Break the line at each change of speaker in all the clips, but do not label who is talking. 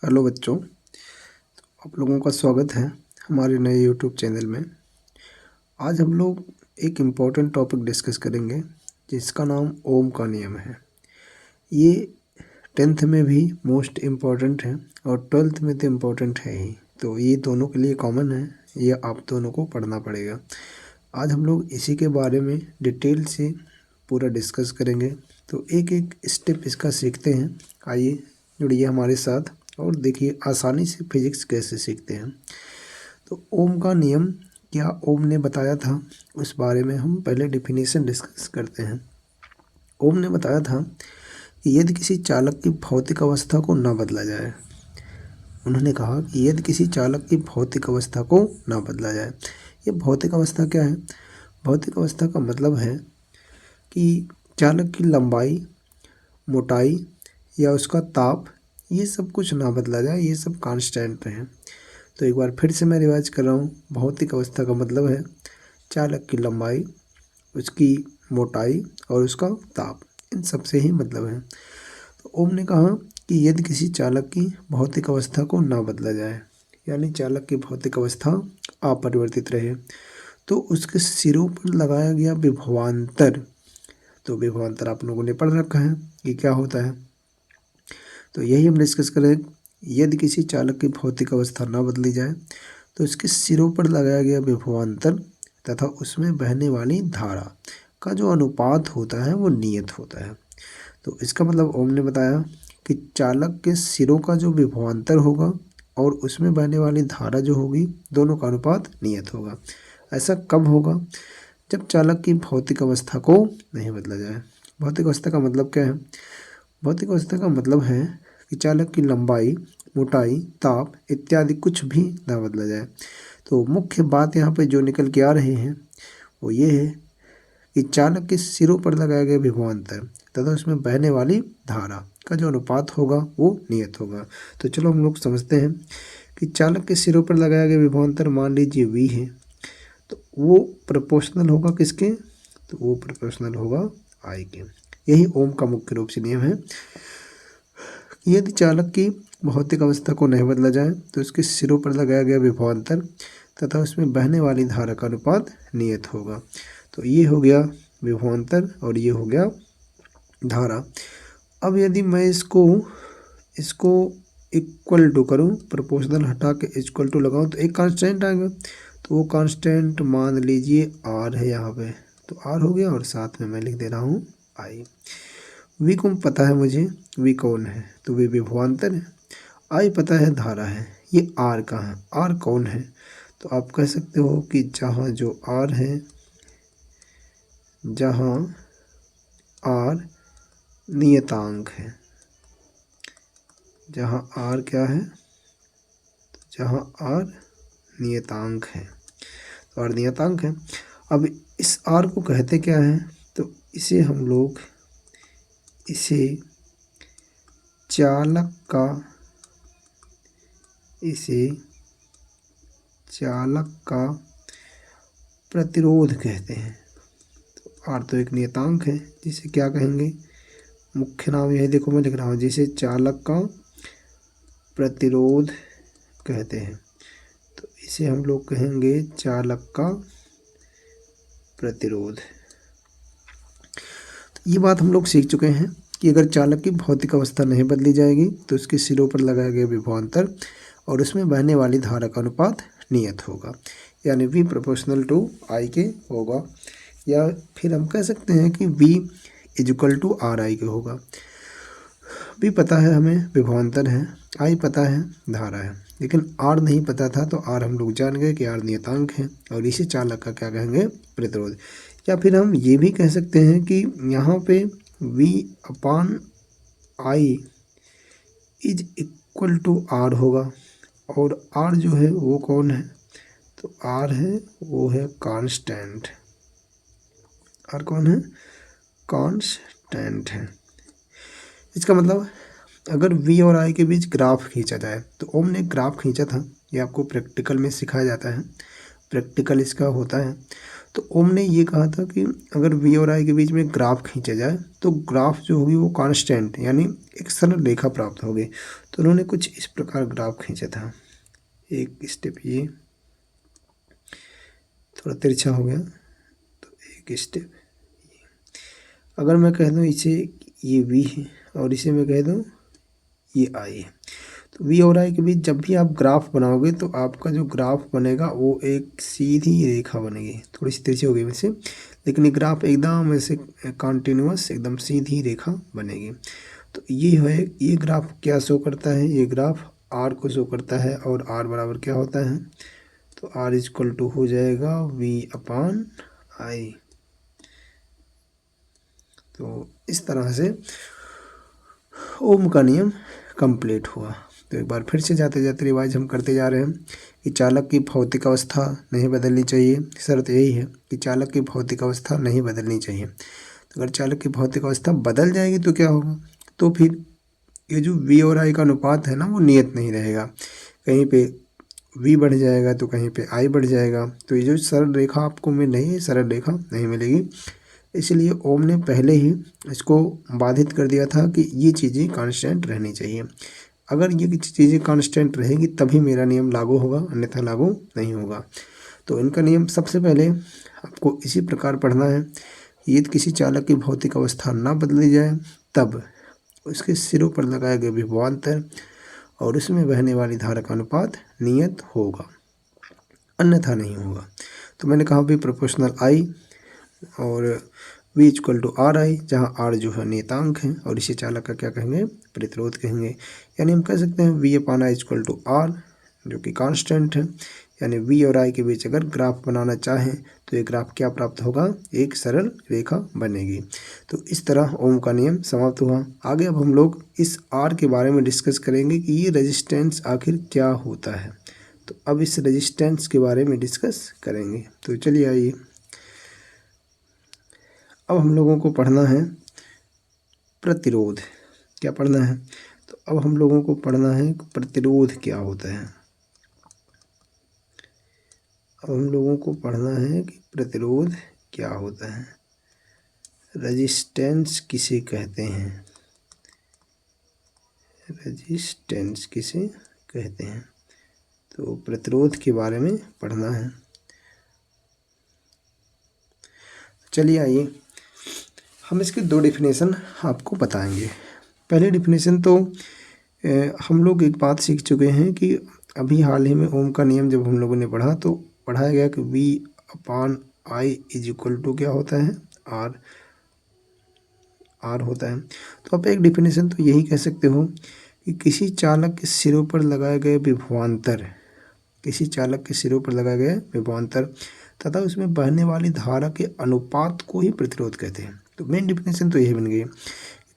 Hello बच्चों, आप लोगों का स्वागत है हमारे नए यूट्यूब चैनल में। आज हम लोग एक इम्पोर्टेंट टॉपिक डिस्कस करेंगे जिसका नाम ओम का नियम है। ये 10th में भी मोस्ट इम्पॉर्टेंट है और 12th में तो इम्पोर्टेंट है ही, तो ये दोनों के लिए कॉमन है, ये आप दोनों को पढ़ना पड़ेगा। आज हम लोग इसी के बारे में डिटेल से पूरा डिस्कस करेंगे, तो एक एक स्टेप इसका सीखते हैं। आइए जुड़िए हमारे साथ और देखिए आसानी से फिजिक्स कैसे सीखते हैं। तो ओम का नियम क्या ओम ने बताया था, उस बारे में हम पहले डेफिनेशन डिस्कस करते हैं। ओम ने बताया था कि यदि किसी चालक की भौतिक अवस्था को न बदला जाए, उन्होंने कहा कि यदि किसी चालक की भौतिक अवस्था को न बदला जाए। ये भौतिक अवस्था क्या है? भौतिक अवस्था का मतलब है कि चालक की लंबाई, मोटाई या उसका ताप, ये सब कुछ ना बदला जाए, ये सब कांस्टेंट रहें। तो एक बार फिर से मैं रिवाइज कर रहा हूँ। भौतिक अवस्था का मतलब है चालक की लंबाई, उसकी मोटाई और उसका ताप, इन सब से ही मतलब है। तो ओम ने कहा कि यदि किसी चालक की भौतिक अवस्था को ना बदला जाए, यानी चालक की भौतिक अवस्था अपरिवर्तित रहे, तो उसके सिरों पर लगाया गया विभवांतर, तो विभवांतर आप लोगों ने पढ़ रखा है कि क्या होता है, तो यही हम डिस्कस करें। यदि किसी चालक की भौतिक अवस्था न बदली जाए तो इसके सिरों पर लगाया गया विभवांतर तथा उसमें बहने वाली धारा का जो अनुपात होता है वो नियत होता है। तो इसका मतलब ओम ने बताया कि चालक के सिरों का जो विभवांतर होगा और उसमें बहने वाली धारा जो होगी, दोनों का अनुपात नियत होगा। ऐसा कब होगा? जब चालक की भौतिक अवस्था को नहीं बदला जाए। भौतिक अवस्था का मतलब क्या है? भौतिक अवस्था का मतलब है कि चालक की लंबाई, मोटाई, ताप इत्यादि कुछ भी ना बदला जाए। तो मुख्य बात यहाँ पे जो निकल के आ रही है वो ये है कि चालक के सिरों पर लगाया गया विभवांतर तथा उसमें बहने वाली धारा का जो अनुपात होगा वो नियत होगा। तो चलो हम लोग समझते हैं कि चालक के सिरों पर लगाया गया विभवांतर मान लीजिए v है, तो वो प्रोपोर्शनल होगा किसके? तो वो प्रोपोर्शनल होगा I के। यही ओम का मुख्य रूप से नियम है। यदि चालक की भौतिक अवस्था को नहीं बदला जाए तो उसके सिरों पर लगाया गया विभवांतर तथा उसमें बहने वाली धारा का अनुपात नियत होगा। तो ये हो गया विभवांतर और ये हो गया धारा। अब यदि मैं इसको इक्वल टू करूँ, प्रोपोर्शनल हटा के इक्वल टू लगाऊँ, तो एक कांस्टेंट आएगा। तो वो कांस्टेंट मान लीजिए आर है यहाँ पे, तो आर हो गया और साथ में मैं लिख दे रहा हूँ आई। वी को पता है मुझे, वी कौन है? तो वी विभवांतर है। आई पता है धारा है। ये आर कहाँ है? आर कौन है? तो आप कह सकते हो कि जहाँ जो आर है, जहाँ आर नियतांक है, जहाँ आर क्या है? जहाँ आर नियतांक है, तो आर नियतांक है। अब इस आर को कहते क्या है? तो इसे हम लोग इसे चालक का प्रतिरोध कहते हैं। तो आर तो एक नियतांक है, जिसे क्या कहेंगे? मुख्य नाम यह देखो मैं लिख रहा हूँ, जिसे चालक का प्रतिरोध कहते हैं। तो इसे हम लोग कहेंगे चालक का प्रतिरोध। तो ये बात हम लोग सीख चुके हैं कि अगर चालक की भौतिक अवस्था नहीं बदली जाएगी तो उसके सिरों पर लगाया गया विभवांतर और उसमें बहने वाली धारा का अनुपात नियत होगा, यानी V प्रोपोर्शनल टू I के होगा। या फिर हम कह सकते हैं कि V इक्वल टू RI के होगा। V पता है हमें, विभवांतर है, I पता है, धारा है, लेकिन R नहीं पता था, तो R हम लोग जान गए कि R नियतांक है और इसी चालक का क्या कहेंगे? प्रतिरोध। या फिर हम ये भी कह सकते हैं कि यहाँ पे V upon I is equal to R होगा और R जो है वो कौन है? तो R है, वो है कांस्टेंट। R कौन है? कांस्टेंट है। इसका मतलब अगर V और I के बीच ग्राफ खींचा जाए, तो ओम ने ग्राफ खींचा था, ये आपको प्रैक्टिकल में सिखाया जाता है, प्रैक्टिकल इसका होता है। तो ओम ने ये कहा था कि अगर वी और आई के बीच में ग्राफ खींचा जाए तो ग्राफ जो होगी वो कांस्टेंट यानी एक सरल रेखा प्राप्त होगी। तो उन्होंने कुछ इस प्रकार ग्राफ खींचा था। एक स्टेप ये थोड़ा तिरछा हो गया, तो एक स्टेप अगर मैं कह दूँ इसे ये वी है और इसे मैं कह दूँ ये आई है, तो वी और आई के बीच जब भी आप ग्राफ बनाओगे तो आपका जो ग्राफ बनेगा वो एक सीधी रेखा बनेगी। थोड़ी सी तिरछी हो गई वैसे, लेकिन ये ग्राफ एकदम ऐसे कॉन्टिन्यूअस एकदम सीधी रेखा बनेगी। तो ये है, ये ग्राफ क्या शो करता है, ये ग्राफ आर को शो करता है और आर बराबर क्या होता है, तो आर इक्वल टू हो जाएगा वी अपान आई। तो इस तरह से ओम का नियम कंप्लीट हुआ। तो एक बार फिर से जाते जाते रिवाइज हम करते जा रहे हैं कि चालक की भौतिक अवस्था नहीं बदलनी चाहिए। शर्त यही है कि चालक की भौतिक अवस्था नहीं बदलनी चाहिए। तो अगर चालक की भौतिक अवस्था बदल जाएगी तो क्या होगा, तो फिर ये जो वी और आई का अनुपात है ना वो नियत नहीं रहेगा। कहीं पे वी बढ़ जाएगा तो कहीं पे आई बढ़ जाएगा। तो ये जो सरल रेखा आपको मिल रही है, सरल रेखा नहीं मिलेगी। इसलिए ओम ने पहले ही इसको बाधित कर दिया था कि ये चीज़ें कांस्टेंट रहनी चाहिए। अगर ये चीज़ें कांस्टेंट रहेगी तभी मेरा नियम लागू होगा, अन्यथा लागू नहीं होगा। तो इनका नियम सबसे पहले आपको इसी प्रकार पढ़ना है। यदि किसी चालक की भौतिक अवस्था ना बदली जाए तब उसके सिरों पर लगाए गए विभवांतर और उसमें बहने वाली धारा का अनुपात नियत होगा, अन्यथा नहीं होगा। तो मैंने कहा भी प्रोपोर्शनल आई और V equal to R I, जहाँ आर जो है नियतांक है और इसे चालक का क्या कहेंगे, प्रतिरोध कहेंगे। यानी हम कह सकते हैं V upon I equal to R जो कि कांस्टेंट है। यानी वी और आई के बीच अगर ग्राफ बनाना चाहें तो ये ग्राफ क्या प्राप्त होगा, एक सरल रेखा बनेगी। तो इस तरह ओम का नियम समाप्त हुआ। आगे अब हम लोग इस आर के बारे में डिस्कस करेंगे कि ये रेजिस्टेंस आखिर क्या होता है। तो अब इस रेजिस्टेंस के बारे में डिस्कस करेंगे। तो चलिए आइए, अब हम लोगों को पढ़ना है प्रतिरोध। क्या पढ़ना है, तो अब हम लोगों को पढ़ना है प्रतिरोध क्या होता है। अब हम लोगों को पढ़ना है कि प्रतिरोध क्या होता है, रेजिस्टेंस किसे कहते हैं, रेजिस्टेंस किसे कहते हैं। तो प्रतिरोध के बारे में पढ़ना है। चलिए आइए हम इसके दो डिफिनेशन आपको बताएंगे। पहले डिफिनेशन तो हम लोग एक बात सीख चुके हैं कि अभी हाल ही में ओम का नियम जब हम लोगों ने पढ़ा तो पढ़ाया गया कि V upon I is equal to क्या होता है, आर, आर होता है। तो आप एक डिफिनेशन तो यही कह सकते हो कि किसी चालक के सिरों पर लगाए गए विभवांतर, किसी चालक के सिरों पर लगाए गए विभवांतर तथा उसमें बहने वाली धारा के अनुपात को ही प्रतिरोध कहते हैं। तो मेन डिफिनेशन तो यही बन गई,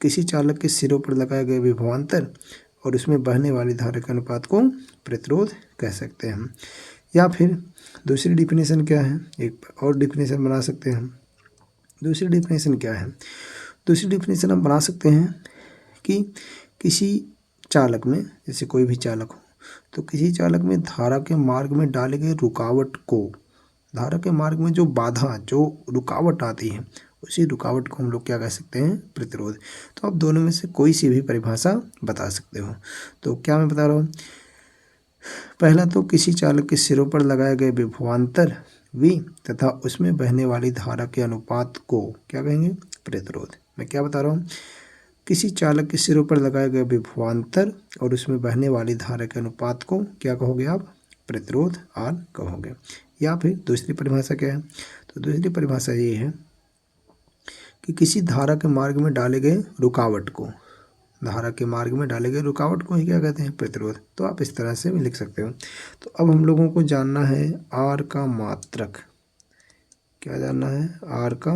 किसी चालक के सिरों पर लगाए गए विभवांतर और उसमें बहने वाली धारा के अनुपात को प्रतिरोध कह सकते हैं हम। या फिर दूसरी डिफिनेशन क्या है, एक और डिफिनेशन बना सकते हैं हम। दूसरी डिफिनेशन क्या है, दूसरी डिफिनेशन हम बना सकते हैं कि किसी चालक में, जैसे कोई भी चालक हो, तो किसी चालक में धारा के मार्ग में डाले गए रुकावट को, धारा के मार्ग में जो बाधा, जो रुकावट आती है, उसी रुकावट को हम लोग क्या कह सकते हैं, प्रतिरोध। तो आप दोनों में से कोई सी भी परिभाषा बता सकते हो। तो क्या मैं बता रहा हूँ, पहला तो किसी चालक के सिरों पर लगाए गए विभवांतर वी तथा उसमें बहने वाली धारा के अनुपात को क्या कहेंगे, प्रतिरोध। मैं क्या बता रहा हूँ, किसी चालक के सिरों पर लगाए गए विभवांतर और उसमें बहने वाली धारा के अनुपात को क्या कहोगे आप, प्रतिरोध आर कहोगे। या फिर दूसरी परिभाषा क्या है, तो दूसरी परिभाषा ये है कि किसी धारा के मार्ग में डाले गए रुकावट को, धारा के मार्ग में डाले गए रुकावट को ही क्या कहते हैं, प्रतिरोध। तो आप इस तरह से भी लिख सकते हो। तो अब हम लोगों को जानना है आर का मात्रक। क्या जानना है, आर का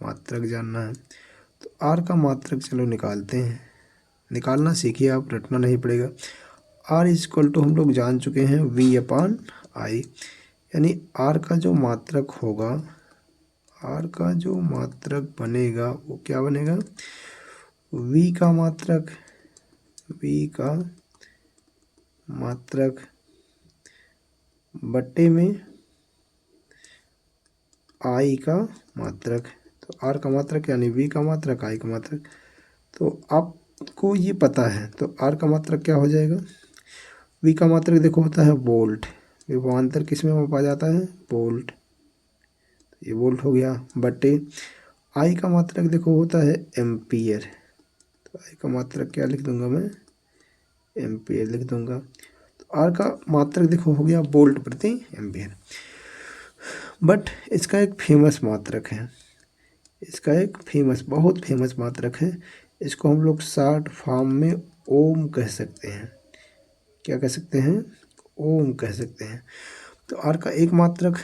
मात्रक जानना है। तो आर का मात्रक चलो निकालते हैं, निकालना सीखिए आप, रटना नहीं पड़ेगा। आर इक्वल टू हम लोग जान चुके हैं वी अपान आई, यानी आर का जो मात्रक होगा, आर का जो मात्रक बनेगा वो क्या बनेगा, वी का मात्रक, वी का मात्रक बट्टे में आई का मात्रक, तो आर का मात्रक यानी वी का मात्रक, आई का मात्रक। तो आपको ये पता है, तो आर का मात्रक क्या हो जाएगा, वी का मात्रक देखो होता है वोल्ट, विभवांतर किस में मापा जाता है, वोल्ट, ये वोल्ट हो गया, बटे आई का मात्रक देखो होता है एम्पियर, तो आई का मात्रक क्या लिख दूंगा मैं, एम्पियर लिख दूंगा। तो आर का मात्रक देखो हो गया वोल्ट प्रति एम्पियर। बट इसका एक फेमस मात्रक है, इसका एक फेमस, बहुत फेमस मात्रक है, इसको हम लोग शॉर्ट फॉर्म में ओम कह सकते हैं। क्या कह सकते हैं, ओम कह सकते हैं। तो आर का एक मात्रक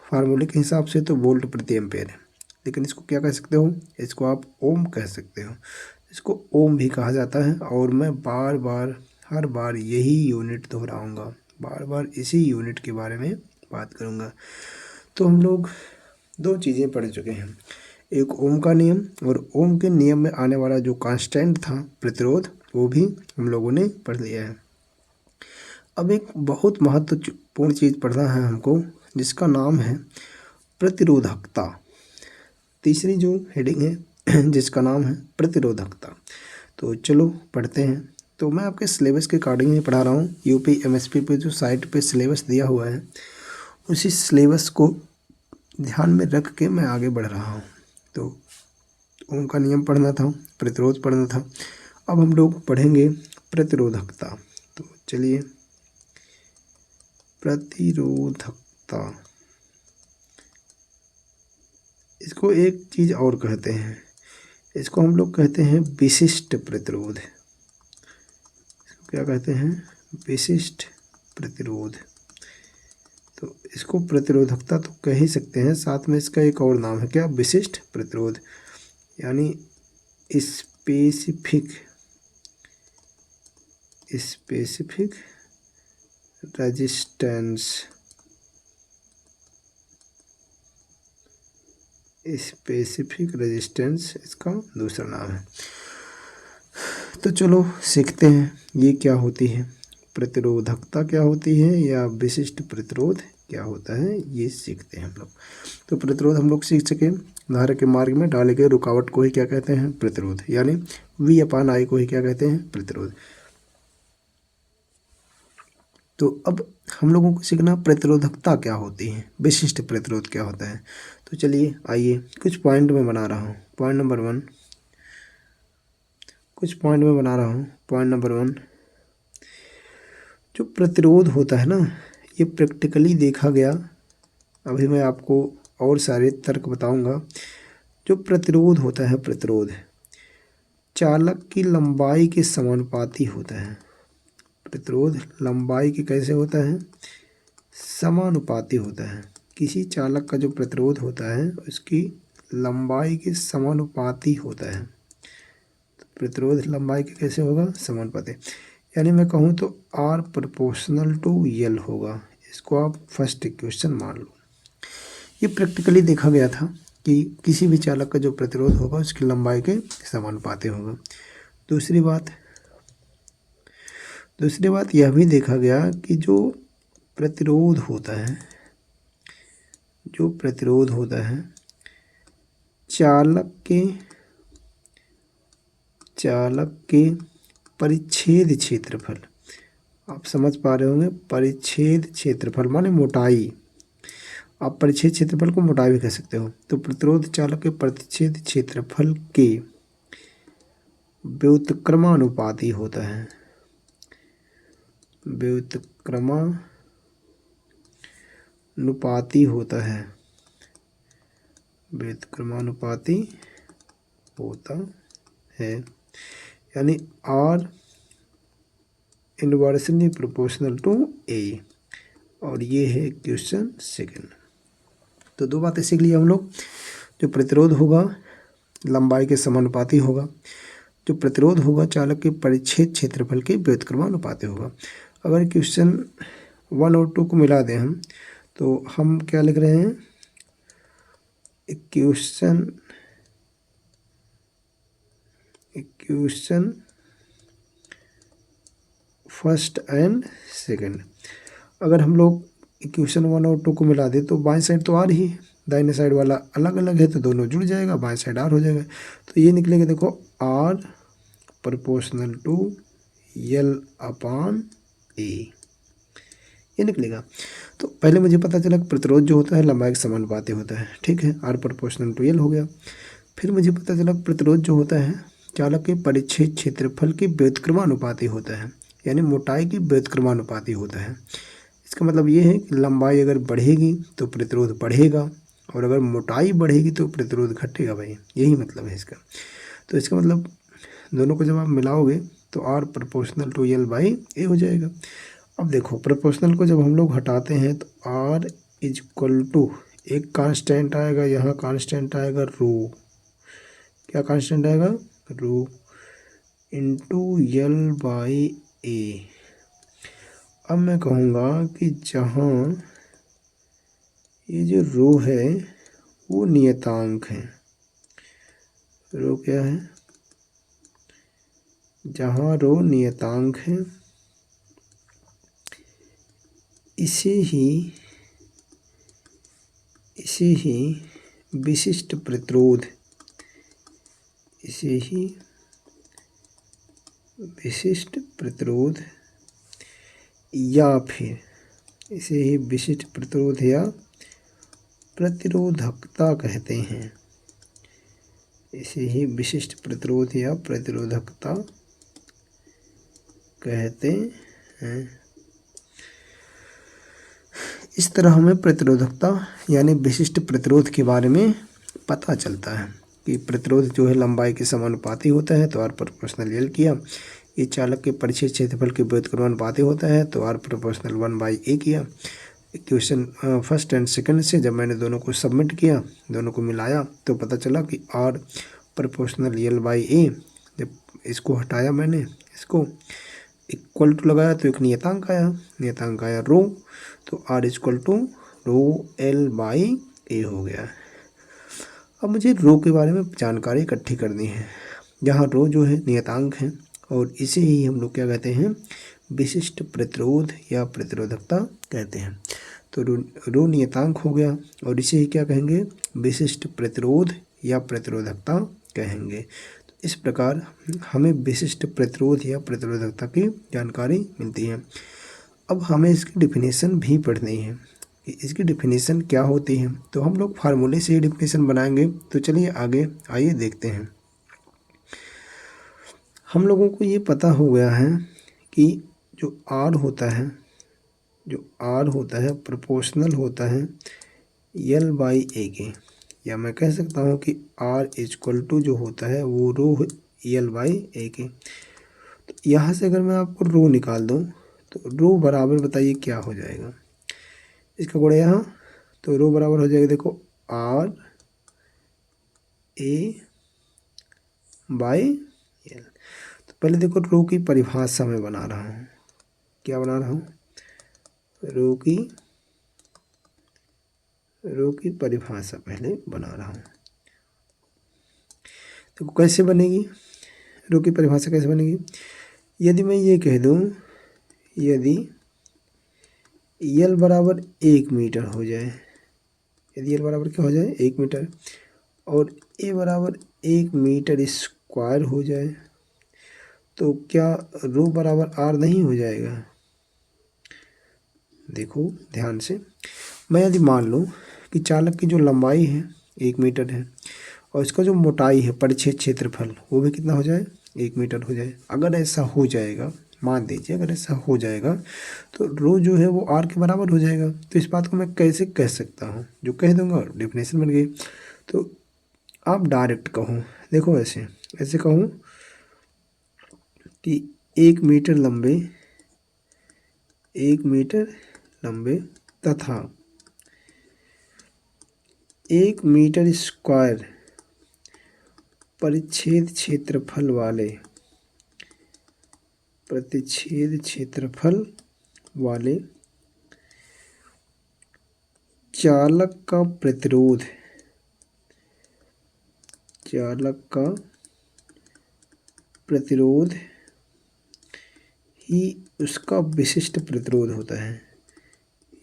फार्मूले के हिसाब से तो वोल्ट प्रति एम्पेयर है, लेकिन इसको क्या कह सकते हो, इसको आप ओम कह सकते हो, इसको ओम भी कहा जाता है। और मैं बार बार हर बार यही यूनिट दोहराऊंगा, बार बार इसी यूनिट के बारे में बात करूंगा। तो हम लोग दो चीज़ें पढ़ चुके हैं, एक ओम का नियम, और ओम के नियम में आने वाला जो कांस्टेंट था प्रतिरोध, वो भी हम लोगों ने पढ़ लिया है। अब एक बहुत महत्वपूर्ण चीज़ पढ़ना है हमको, जिसका नाम है प्रतिरोधकता। तीसरी जो हेडिंग है जिसका नाम है प्रतिरोधकता। तो चलो पढ़ते हैं। तो मैं आपके सिलेबस के अकॉर्डिंग ही पढ़ा रहा हूँ, यूपी एमएसपी पे जो साइट पे सिलेबस दिया हुआ है, उसी सिलेबस को ध्यान में रख के मैं आगे बढ़ रहा हूँ। तो ओम का नियम पढ़ना था, प्रतिरोध पढ़ना था, अब हम लोग पढ़ेंगे प्रतिरोधकता। तो चलिए, प्रतिरोधकता, इसको एक चीज़ और कहते हैं, इसको हम लोग कहते हैं विशिष्ट प्रतिरोध। इसको क्या कहते हैं, विशिष्ट प्रतिरोध। तो इसको प्रतिरोधकता तो कह ही सकते हैं, साथ में इसका एक और नाम है क्या, विशिष्ट प्रतिरोध, यानी स्पेसिफिक रेजिस्टेंस, स्पेसिफिक रेजिस्टेंस इसका दूसरा नाम है। तो चलो सीखते हैं ये क्या होती है, प्रतिरोधकता क्या होती है या विशिष्ट प्रतिरोध क्या होता है, ये सीखते हैं हम लोग। तो प्रतिरोध हम लोग सीख सके, धारा के मार्ग में डाले गए रुकावट को ही क्या कहते हैं, प्रतिरोध, यानी V/I को ही क्या कहते हैं, प्रतिरोध। तो अब हम लोगों को सीखना प्रतिरोधकता क्या होती है, विशिष्ट प्रतिरोध क्या होता है। तो चलिए आइए, कुछ पॉइंट में बना रहा हूँ। पॉइंट नंबर 1, कुछ पॉइंट में बना रहा हूँ। पॉइंट नंबर 1, जो प्रतिरोध होता है ना, ये प्रैक्टिकली देखा गया, अभी मैं आपको और सारे तर्क बताऊंगा। जो प्रतिरोध होता है, प्रतिरोध चालक की लंबाई के समानुपाती होता है। प्रतिरोध लंबाई के कैसे होता है, समानुपाती होता है। किसी चालक का जो प्रतिरोध होता है उसकी लंबाई के समानुपाती होता है। तो प्रतिरोध लंबाई के कैसे होगा, समानुपाती, यानी मैं कहूँ तो R प्रोपोर्शनल टू L होगा। इसको आप फर्स्ट इक्वेशन मान लो। ये प्रैक्टिकली देखा गया था कि किसी भी चालक का जो प्रतिरोध होगा उसकी लंबाई के समानुपाती होगा। दूसरी बात यह भी देखा गया कि जो प्रतिरोध होता है, जो प्रतिरोध होता है चालक के परिच्छेद क्षेत्रफल, आप समझ पा रहे होंगे, परिच्छेद क्षेत्रफल माने मोटाई, आप परिच्छेद क्षेत्रफल को मोटाई भी कह सकते हो। तो प्रतिरोध चालक के परिच्छेद क्षेत्रफल के व्युत्क्रमानुपाती होता है, व्युत्क्रमानुपाती होता है, व्युत्क्रमानुपाती होता है, यानी R inversely proportional to A। और ये है क्वेश्चन सेकंड। तो दो बातें सीख लिए हम लोग, जो प्रतिरोध होगा लंबाई के समानुपाती होगा, जो प्रतिरोध होगा चालक के परिच्छेद क्षेत्रफल के व्युत्क्रमानुपाती होगा। अगर क्वेश्चन 1 और 2 को मिला दें हम, तो हम क्या लिख रहे हैं, इक्वेशन फर्स्ट एंड सेकंड। अगर हम लोग इक्वेशन 1 और 2 को मिला दें तो बाएं साइड तो आ रही है, दाहिने साइड वाला अलग अलग है तो दोनों जुड़ जाएगा, बाएं साइड आर हो जाएगा। तो ये निकलेगा देखो आर प्रोपोर्शनल टू यल अपान ए, ये निकलेगा। तो पहले मुझे पता चला कि प्रतिरोध जो होता है लंबाई के समानुपाती होता है, ठीक है, आर प्रोपोर्शनल टू यल हो गया। फिर मुझे पता चला प्रतिरोध जो होता है चालक के परिच्छेद क्षेत्रफल की व्युत्क्रमानुपाती होता है, यानी मोटाई की व्युत्क्रमानुपाती होता है। इसका मतलब ये है कि लंबाई अगर बढ़ेगी तो प्रतिरोध बढ़ेगा, और अगर मोटाई बढ़ेगी तो प्रतिरोध घटेगा भाई, यही मतलब है इसका। तो इसका मतलब दोनों को जब आप मिलाओगे तो R proportional to L by A हो जाएगा। अब देखो प्रोपोर्शनल को जब हम लोग हटाते हैं तो आर इज इक्वल टू एक कांस्टेंट आएगा, यहाँ कांस्टेंट आएगा रो, क्या कांस्टेंट आएगा, रो इंटू यल बाई ए। अब मैं कहूँगा कि जहाँ ये जो रो है वो नियतांक है, रो क्या है, जहाँ रो नियतांक है इसे ही विशिष्ट प्रतिरोध, इसे ही विशिष्ट प्रतिरोध या फिर इसे ही विशिष्ट प्रतिरोध या प्रतिरोधकता कहते हैं, इसे ही विशिष्ट प्रतिरोध या प्रतिरोधकता कहते हैं। इस तरह हमें प्रतिरोधकता यानी विशिष्ट प्रतिरोध के बारे में पता चलता है कि प्रतिरोध जो है लंबाई के समानुपाती होता है तो आर प्रोपोर्शनल यल किया, ये चालक के परिच्छेद क्षेत्रफल के व्युत्क्रमानुपाती होता है तो आर प्रोपोर्शनल 1/a किया। क्वेश्चन फर्स्ट एंड सेकंड से जब मैंने दोनों को सबमिट किया, दोनों को मिलाया तो पता चला कि आर प्रोपोर्शनल यल बाई ए, जब इसको हटाया मैंने, इसको इक्वल टू लगाया तो एक नियतांक आया रो, तो R equal to rho L by A हो गया। अब मुझे रो के बारे में जानकारी इकट्ठी करनी है, जहाँ रो जो है नियतांक है और इसे ही हम लोग क्या कहते हैं, विशिष्ट प्रतिरोध या प्रतिरोधकता कहते हैं। तो रो नियतांक हो गया और इसे ही क्या कहेंगे, विशिष्ट प्रतिरोध या प्रतिरोधकता कहेंगे। तो इस प्रकार हमें विशिष्ट प्रतिरोध या प्रतिरोधकता की जानकारी मिलती है। अब हमें इसकी डिफिनीशन भी पढ़नी है कि इसकी डिफिनीशन क्या होती है, तो हम लोग फार्मूले से ही डिफिनीशन बनाएंगे। तो चलिए आगे आइए देखते हैं। हम लोगों को ये पता हो गया है कि जो आर होता है प्रोपोर्शनल होता है यल बाई ए के, या मैं कह सकता हूँ कि आर इक्वल टू जो होता है वो रो यल बाई ए के। तो यहाँ से अगर मैं आपको रो निकाल दूँ तो रो बराबर बताइए क्या हो जाएगा, इसका गुणा यहाँ, तो रो बराबर हो जाएगा देखो आर ए बाई एल। तो पहले देखो रो की परिभाषा मैं बना रहा हूँ, क्या बना रहा हूँ, रो की परिभाषा पहले बना रहा हूँ। तो कैसे बनेगी रो की परिभाषा, कैसे बनेगी, यदि मैं ये कह दूँ यदि यल बराबर 1 मीटर हो जाए, यदि यल बराबर क्या हो जाए 1 मीटर और ए बराबर 1 मीटर स्क्वायर हो जाए, तो क्या रो बराबर आर नहीं हो जाएगा। देखो ध्यान से, मैं यदि मान लूँ कि चालक की जो लंबाई है 1 मीटर है और इसका जो मोटाई है परिच्छेद क्षेत्रफल वो भी कितना हो जाए 1 मीटर हो जाए। अगर ऐसा हो जाएगा, मान दीजिए अगर ऐसा हो जाएगा तो रो जो है वो आर के बराबर हो जाएगा। तो इस बात को मैं कैसे कह सकता हूँ, जो कह दूंगा डेफिनेशन बन गई। तो आप डायरेक्ट कहो, देखो ऐसे कहूँ कि 1 मीटर लंबे तथा 1 मीटर स्क्वायर परिच्छेद क्षेत्रफल वाले चालक का प्रतिरोध ही उसका विशिष्ट प्रतिरोध होता है,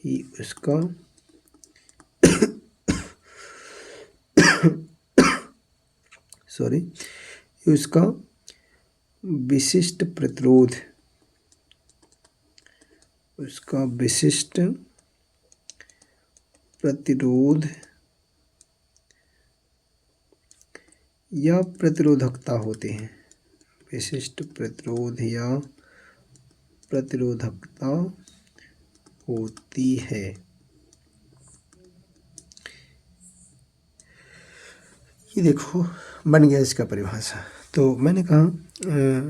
ही उसका सॉरी, उसका विशिष्ट प्रतिरोध, उसका विशिष्ट प्रतिरोध या प्रतिरोधकता होते हैं। विशिष्ट प्रतिरोध या प्रतिरोधकता होती है। ये देखो बन गया इसका परिभाषा। तो मैंने कहा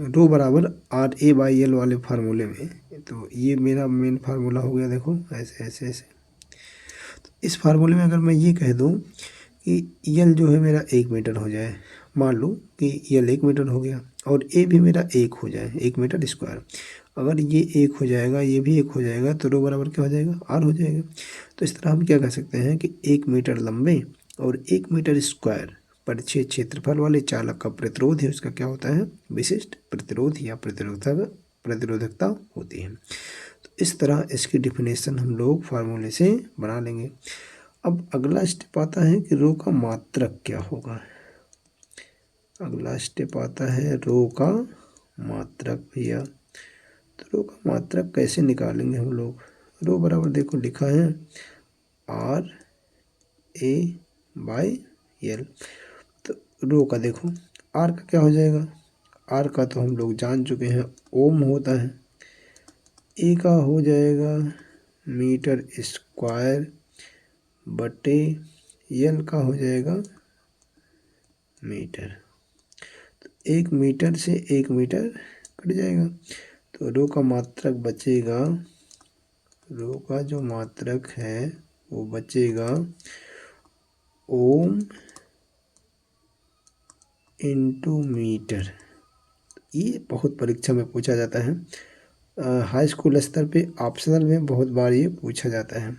रो बराबर RA/L वाले फार्मूले में, तो ये मेरा मेन फार्मूला हो गया। देखो ऐसे ऐसे ऐसे। तो इस फार्मूले में अगर मैं ये कह दूँ कि L जो है मेरा 1 मीटर हो जाए, मान लो कि L 1 मीटर हो गया और A भी मेरा 1 हो जाए, 1 मीटर स्क्वायर। अगर ये 1 हो जाएगा, ये भी 1 हो जाएगा, तो रो बराबर क्या हो जाएगा, R हो जाएगा। तो इस तरह हम क्या कह सकते हैं कि 1 मीटर लंबे और 1 मीटर स्क्वायर परिच्छेद क्षेत्रफल वाले चालक का प्रतिरोध है, उसका क्या होता है, विशिष्ट प्रतिरोध या प्रतिरोधकता होती है। तो इस तरह इसकी डिफिनेशन हम लोग फार्मूले से बना लेंगे। अब अगला स्टेप आता है कि रो का मात्रक क्या होगा। अगला स्टेप आता है रो का मात्रक भैया। तो रो का मात्रक कैसे निकालेंगे हम लोग। रो बराबर देखो लिखा है RA/L। तो रो का देखो R का क्या हो जाएगा, R का तो हम लोग जान चुके हैं, ओम होता है। A का हो जाएगा मीटर स्क्वायर बटे L का हो जाएगा मीटर। तो 1 मीटर से 1 मीटर कट जाएगा, तो रो का मात्रक बचेगा, रो का जो मात्रक है वो बचेगा ओम इंटू मीटर। ये बहुत परीक्षा में पूछा जाता है, हाई स्कूल स्तर पे ऑप्शनल में बहुत बार ये पूछा जाता है।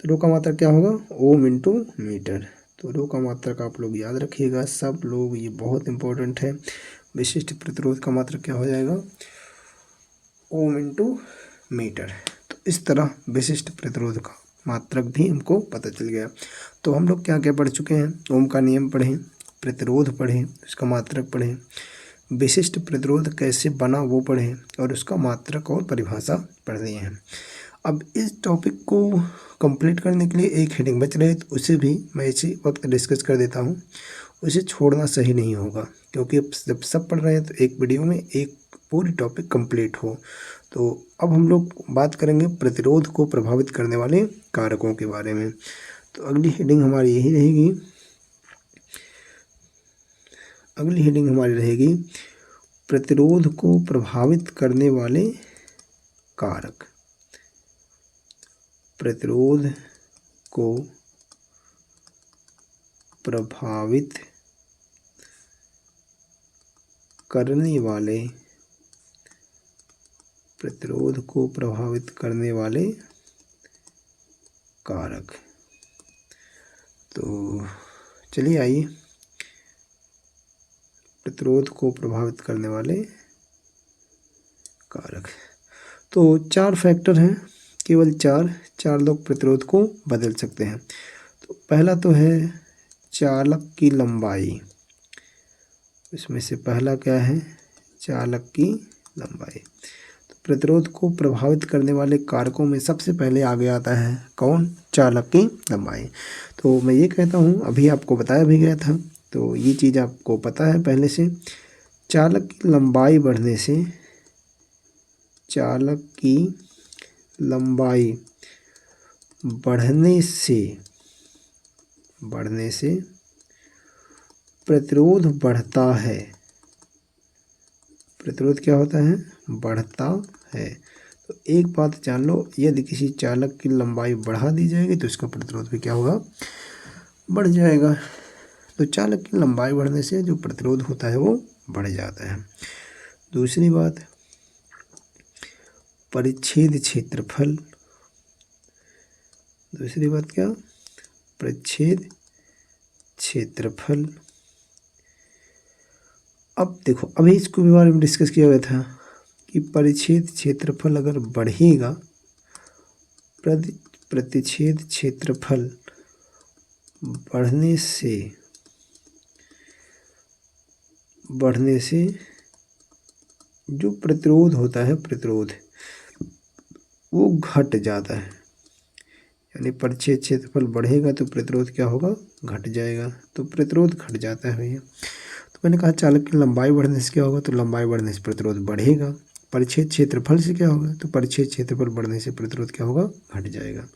तो रो का मात्रक क्या होगा, ओम इंटू मीटर। तो रो का मात्रक आप लोग याद रखिएगा सब लोग, ये बहुत इंपॉर्टेंट है। विशिष्ट प्रतिरोध का मात्रक क्या हो जाएगा, ओम इंटू मीटर। तो इस तरह विशिष्ट प्रतिरोध का मात्रक भी हमको पता चल गया। तो हम लोग क्या क्या पढ़ चुके हैं, ओम का नियम पढ़ें, प्रतिरोध पढ़ें, उसका मात्रक पढ़ें, विशिष्ट प्रतिरोध कैसे बना वो पढ़ें, और उसका मात्रक और परिभाषा पढ़ लिए हैं। अब इस टॉपिक को कंप्लीट करने के लिए एक हेडिंग बच रही है, तो उसे भी मैं इसी वक्त डिस्कस कर देता हूँ। उसे छोड़ना सही नहीं होगा, क्योंकि अब जब सब पढ़ रहे हैं तो एक वीडियो में एक पूरी टॉपिक कंप्लीट हो। तो अब हम लोग बात करेंगे प्रतिरोध को प्रभावित करने वाले कारकों के बारे में। तो अगली हेडिंग हमारी यही रहेगी, अगली हेडिंग हमारी रहेगी प्रतिरोध को प्रभावित करने वाले कारक। प्रतिरोध को प्रभावित करने वाले, प्रतिरोध को प्रभावित करने वाले कारक। तो चलिए आइए, प्रतिरोध को प्रभावित करने वाले कारक। तो 4 फैक्टर हैं, केवल 4 लोग प्रतिरोध को बदल सकते हैं। तो पहला तो है चालक की लंबाई। इसमें से पहला क्या है, चालक की लंबाई। तो प्रतिरोध को प्रभावित करने वाले कारकों में सबसे पहले आगे आता है कौन, चालक की लंबाई। तो मैं ये कहता हूँ, अभी आपको बताया भी गया था, तो ये चीज़ आपको पता है पहले से। चालक की लंबाई बढ़ने से, चालक की लंबाई बढ़ने से प्रतिरोध बढ़ता है। प्रतिरोध क्या होता है, बढ़ता है। तो एक बात जान लो, यदि किसी चालक की लंबाई बढ़ा दी जाएगी तो इसका प्रतिरोध भी क्या होगा, बढ़ जाएगा। तो चालक की लंबाई बढ़ने से जो प्रतिरोध होता है वो बढ़ जाता है। दूसरी बात, परिच्छेद क्षेत्रफल। दूसरी बात क्या, परिच्छेद क्षेत्रफल। अब देखो, अभी इसको भी बारे में डिस्कस किया गया था कि परिच्छेद क्षेत्रफल अगर बढ़ेगा, प्रतिच्छेद क्षेत्रफल बढ़ने से जो प्रतिरोध होता है, प्रतिरोध वो घट जाता है। यानी परिक्षेय क्षेत्रफल बढ़ेगा तो प्रतिरोध क्या होगा, घट जाएगा। तो प्रतिरोध घट जाता है भैया। तो मैंने कहा चालक की लंबाई बढ़ने से क्या होगा, तो लंबाई बढ़ने से प्रतिरोध बढ़ेगा। परिक्षेय क्षेत्रफल से क्या होगा, तो परिक्षेय क्षेत्रफल बढ़ने से प्रतिरोध क्या होगा, घट जाएगा।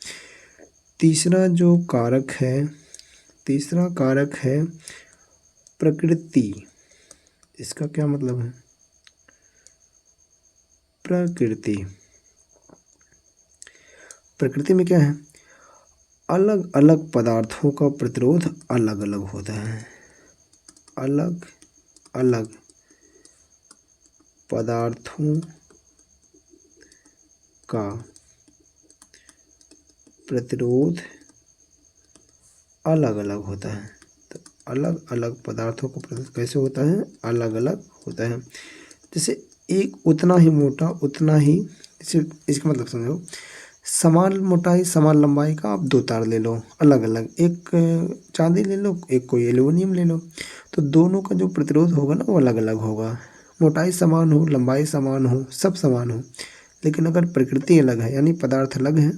तीसरा कारक है प्रकृति। इसका क्या मतलब है, प्रकृति में क्या है, अलग अलग पदार्थों का प्रतिरोध अलग अलग होता है। अलग अलग पदार्थों का प्रतिरोध अलग अलग होता है। तो अलग अलग पदार्थों का प्रतिरोध कैसे होता है, अलग अलग होता है। जैसे एक उतना ही मोटा, उतना ही, जैसे इसका मतलब समझो, समान मोटाई समान लंबाई का आप दो तार ले लो अलग अलग, एक चांदी ले लो, एक कोई एल्युमिनियम ले लो, तो दोनों का जो प्रतिरोध होगा ना वो अलग अलग होगा। मोटाई समान हो, लंबाई समान हो, सब समान हो, लेकिन अगर प्रकृति अलग है यानी पदार्थ अलग है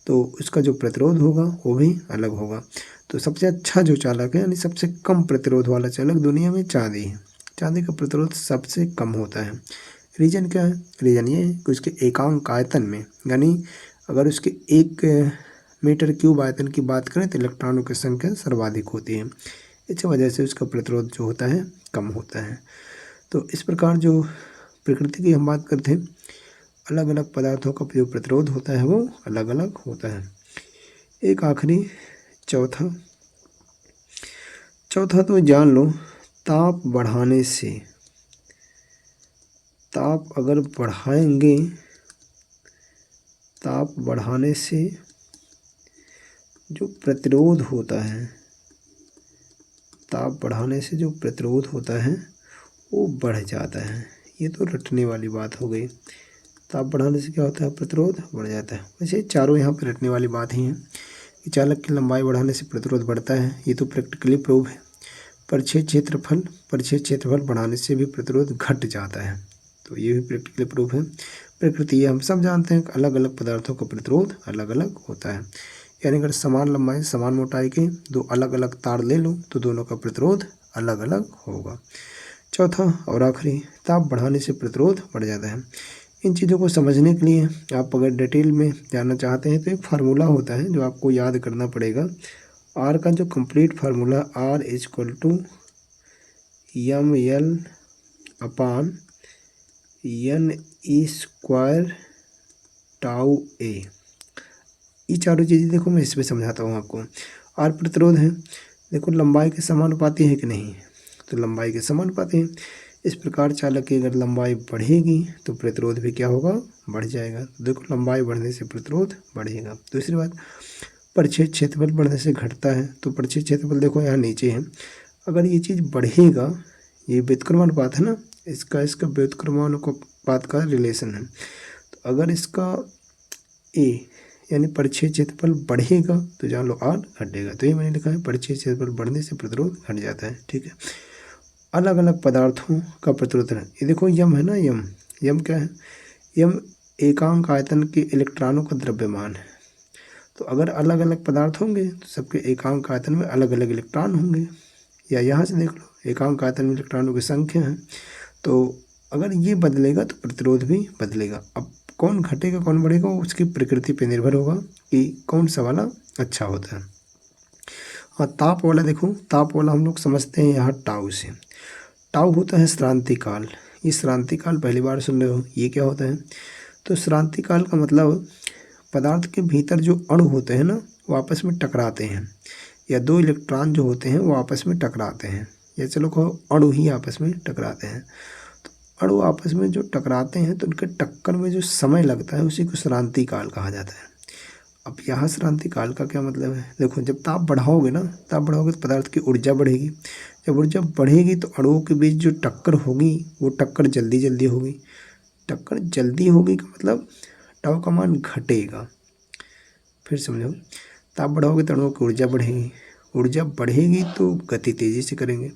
तो उसका जो प्रतिरोध होगा वो भी अलग होगा। तो सबसे अच्छा जो चालक है यानी सबसे कम प्रतिरोध वाला चालक दुनिया में चांदी है। चांदी का प्रतिरोध सबसे कम होता है। रीजन क्या है, रीजन ये है कि उसके एकांक आयतन में, यानी अगर उसके 1 मीटर क्यूब आयतन की बात करें तो इलेक्ट्रॉनों की संख्या सर्वाधिक होती है। इस वजह से उसका प्रतिरोध जो होता है कम होता है। तो इस प्रकार जो प्रकृति की हम बात करते हैं, अलग अलग पदार्थों का जो प्रतिरोध होता है वो अलग अलग होता है। एक आखिरी चौथा तो जान लो, ताप बढ़ाने से, ताप अगर बढ़ाएंगे, ताप बढ़ाने से जो प्रतिरोध होता है, ताप बढ़ाने से जो प्रतिरोध होता है वो बढ़ जाता है। ये तो रटने वाली बात हो गई। ताप बढ़ाने से क्या होता है, प्रतिरोध बढ़ जाता है। वैसे चारों यहाँ पर रटने वाली बात ही है कि चालक की लंबाई बढ़ाने से प्रतिरोध बढ़ता है, ये तो प्रैक्टिकली प्रूव है। परिक्षेय क्षेत्रफल बढ़ाने से भी प्रतिरोध घट जाता है, तो ये भी प्रैक्टिकली प्रूव है। प्रकृति हम सब जानते हैं कि अलग अलग पदार्थों का प्रतिरोध अलग अलग होता है। यानी अगर समान लंबाई समान मोटाई के दो अलग अलग तार ले लो तो दोनों का प्रतिरोध अलग अलग होगा। चौथा और आखिरी, ताप बढ़ाने से प्रतिरोध बढ़ जाता है। इन चीज़ों को समझने के लिए आप अगर डिटेल में जानना चाहते हैं तो एक फार्मूला होता है जो आपको याद करना पड़ेगा। आर का जो complete formula, R equal to M L upon N E square tau A. ये चारों चीज़ें देखो मैं इसमें समझाता हूँ आपको। आर प्रतिरोध है, देखो लंबाई के समानुपाती है कि नहीं, तो लंबाई के समानुपाती है। इस प्रकार चालक की अगर लंबाई बढ़ेगी तो प्रतिरोध भी क्या होगा, बढ़ जाएगा। तो देखो लंबाई बढ़ने से प्रतिरोध बढ़ेगा। दूसरी बात, परिक्षेय क्षेत्रफल बढ़ने से घटता है, तो परिक्षेय क्षेत्रफल देखो यहाँ नीचे है, अगर ये चीज़ बढ़ेगा, ये व्युत्क्रमानुपात है ना, इसका व्युत्क्रमानुपात का रिलेशन है। तो अगर इसका ए यानी परिक्षेय क्षेत्रफल बढ़ेगा तो जान लो आर घटेगा। तो ये मैंने लिखा है, परिक्षेय क्षेत्रफल बढ़ने से प्रतिरोध घट जाता है। ठीक है, अलग अलग पदार्थों का प्रतिरोध है। ये देखो यम है ना, यम क्या है, यम एकांक आयतन के इलेक्ट्रॉनों का द्रव्यमान है। तो अगर अलग अलग पदार्थ होंगे तो सबके एकांक आयतन में अलग अलग इलेक्ट्रॉन होंगे। या यहाँ से देख लो, एकांक आयतन में इलेक्ट्रॉनों की संख्या है, तो अगर ये बदलेगा तो प्रतिरोध भी बदलेगा। अब कौन घटेगा कौन बढ़ेगा वो उसकी प्रकृति पे निर्भर होगा कि कौन सा वाला अच्छा होता है। और ताप वाला देखो, ताप वाला हम लोग समझते हैं यहाँ टाउ से। टाउ होता है श्रांति काल। ये श्रांति काल पहली बार सुन रहे हो, ये क्या होता है, तो श्रांति काल का मतलब पदार्थ के भीतर जो अणु होते हैं ना वो आपस में टकराते हैं, या दो इलेक्ट्रॉन जो होते हैं वो आपस में टकराते हैं, या चलो कहो अणु ही आपस में टकराते हैं। तो अणु आपस में जो टकराते हैं तो उनके टक्कर में जो समय लगता है उसी को श्रांति काल कहा जाता है। अब यहाँ श्रांति काल का क्या मतलब है, देखो जब ताप बढ़ाओगे ना, ताप बढ़ाओगे तो पदार्थ की ऊर्जा बढ़ेगी। जब ऊर्जा बढ़ेगी तो अणुओं के बीच जो टक्कर होगी वो टक्कर जल्दी होगी। टक्कर जल्दी होगी का मतलब टाउ का मान घटेगा। फिर समझो, ताप बढ़ाओगे तो अणुओं की ऊर्जा बढ़ेगी, ऊर्जा बढ़ेगी तो गति तेज़ी से करेंगे,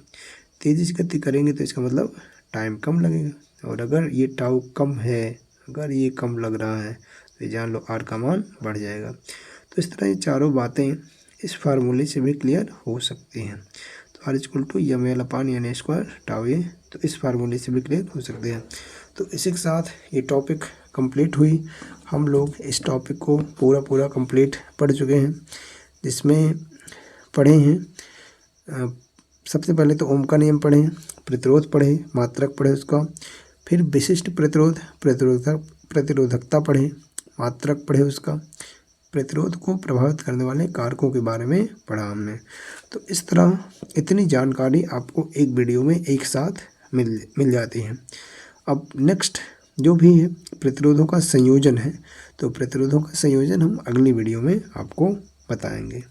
तेज़ी से गति करेंगे तो इसका मतलब टाइम कम लगेगा। और अगर ये टाउ कम है, अगर ये कम लग रहा है तो जान लो आर का मान बढ़ जाएगा। तो इस तरह ये चारों बातें इस फार्मूले से भी क्लियर हो सकती हैं। तो R equal to M L upon N square tau A, तो इस फार्मूले से भी क्लियर हो सकते हैं। तो इसी के साथ ये टॉपिक कंप्लीट हुई। हम लोग इस टॉपिक को पूरा कंप्लीट पढ़ चुके हैं, जिसमें पढ़े हैं सबसे पहले तो ओम का नियम पढ़े, प्रतिरोध पढ़े, मात्रक पढ़े उसका, फिर विशिष्ट प्रतिरोध, प्रतिरोधकता पढ़े, मात्रक पढ़े उसका, प्रतिरोध को प्रभावित करने वाले कारकों के बारे में पढ़ा हमने। तो इस तरह इतनी जानकारी आपको एक वीडियो में एक साथ मिल जाती है। अब नेक्स्ट जो भी है प्रतिरोधों का संयोजन है, तो प्रतिरोधों का संयोजन हम अगली वीडियो में आपको बताएंगे।